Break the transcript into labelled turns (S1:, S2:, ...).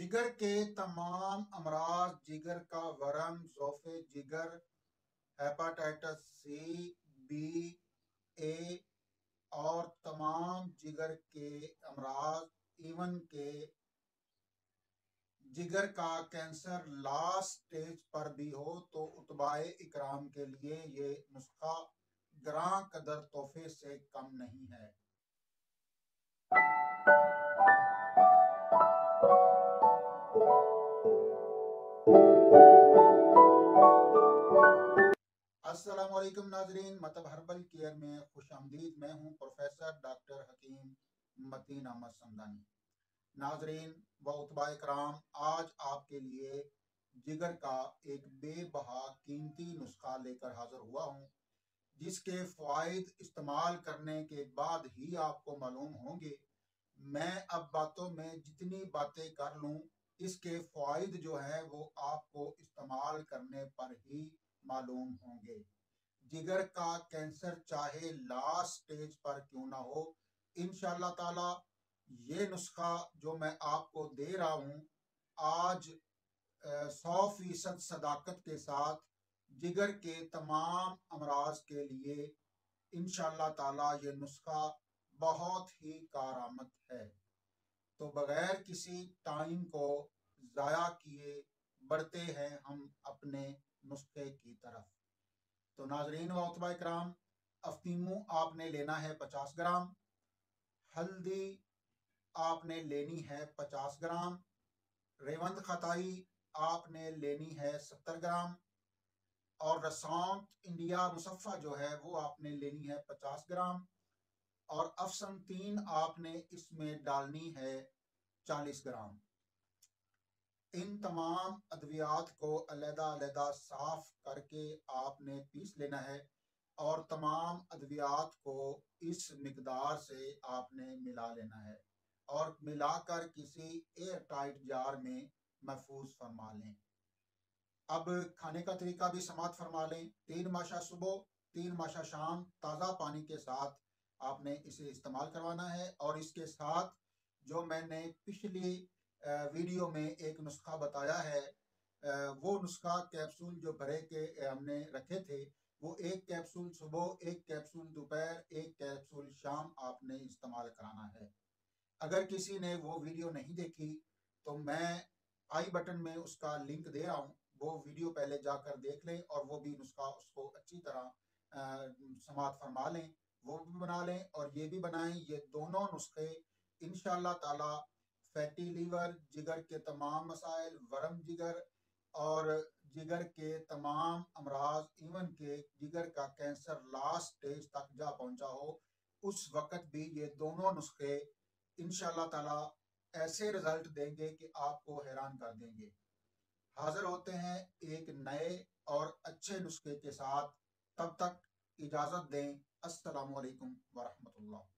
S1: जिगर के तमाम अमराज, जिगर का वरम, ज़ोफ़े जिगर, हेपाटाइटिस सी, बी, ए और तमाम जिगर के अमराज, इवन के जिगर का कैंसर लास्ट स्टेज पर भी हो तो उत्बाए इकराम के लिए ये नुस्खा ग्रां कदर तोहफे से कम नहीं है। अस्सलाम वालेकुम नाजरीन, मतलब हर्बल केयर में खुश आमदीद। मैं हूँ प्रोफेसर डॉक्टर हकीम मतीन अहमद समदानी। नाजरीन व उत्बा इकराम, आज आपके लिए जिगर का एक बेबहा कीमती नुस्खा लेकर हाजिर हुआ हूँ, जिसके फ़वाइद इस्तेमाल करने के बाद ही आपको मालूम होंगे। मैं अब बातों में जितनी बातें कर लूँ, इसके फ़वाइद जो है वो आपको इस्तेमाल करने पर ही मालूम होंगे। जिगर का कैंसर चाहे लास्ट स्टेज पर क्यों ना हो, इंशाअल्लाह ताला ये नुस्खा जो मैं आपको दे रहा हूँ आज 100% सदाकत के साथ जिगर के तमाम अमराज के लिए इंशाअल्लाह ताला ये नुस्खा बहुत ही कारआमद है। तो बगैर किसी टाइम को ज़ाया किए बढ़ते हैं हम अपने नुस्खे की तरफ। तो नाजरीन व उतबा इकराम, अफीमू आपने लेना है 50 ग्राम, हल्दी आपने लेनी है 50 ग्राम, रेवंत खताई आपने लेनी है 70 ग्राम और रसौंत इंडिया मुसफ़ा जो है वो आपने लेनी है 50 ग्राम और अफसन 3 आपने इसमें डालनी है 40 ग्राम। इन तमाम अद्वियात को अलग-अलग साफ करके आपने पीस लेना है और तमाम अद्वियात को इस मिकदार से आपने मिला लेना है और मिलाकर किसी एयर टाइट जार में महफूज फरमा लें। अब खाने का तरीका भी समात फरमा लें। 3 माशा सुबह, 3 माशा शाम ताज़ा पानी के साथ आपने इसे इस्तेमाल करवाना है। और इसके साथ जो मैंने पिछली वीडियो में एक नुस्खा बताया है, वो नुस्खा कैप्सूल जो भरे के हमने रखे थे, वो 1 कैप्सूल सुबह, 1 कैप्सूल दोपहर, 1 कैप्सूल शाम आपने इस्तेमाल कराना है। अगर किसी ने वो वीडियो नहीं देखी तो मैं आई बटन में उसका लिंक दे रहा हूँ, वो वीडियो पहले जाकर देख लें और वो भी नुस्खा उसको अच्छी तरह समात फरमा लें, वो भी बना लें और ये भी बनाएं। ये दोनों नुस्खे इंशाअल्लाह ताला फैटी लीवर, जिगर के तमाम मसाइल, वरम जिगर और जिगर के तमाम अमराज, इवन के जिगर का कैंसर लास्ट स्टेज तक जा पहुंचा हो, उस वक़्त भी ये दोनों नुस्खे इंशाअल्लाह ताला ऐसे रिजल्ट देंगे कि आपको हैरान कर देंगे। हाजिर होते हैं एक नए और अच्छे नुस्खे के साथ। तब तक इजाजत दें। अस्सलामु अलैकुम व रहमतुल्लाह।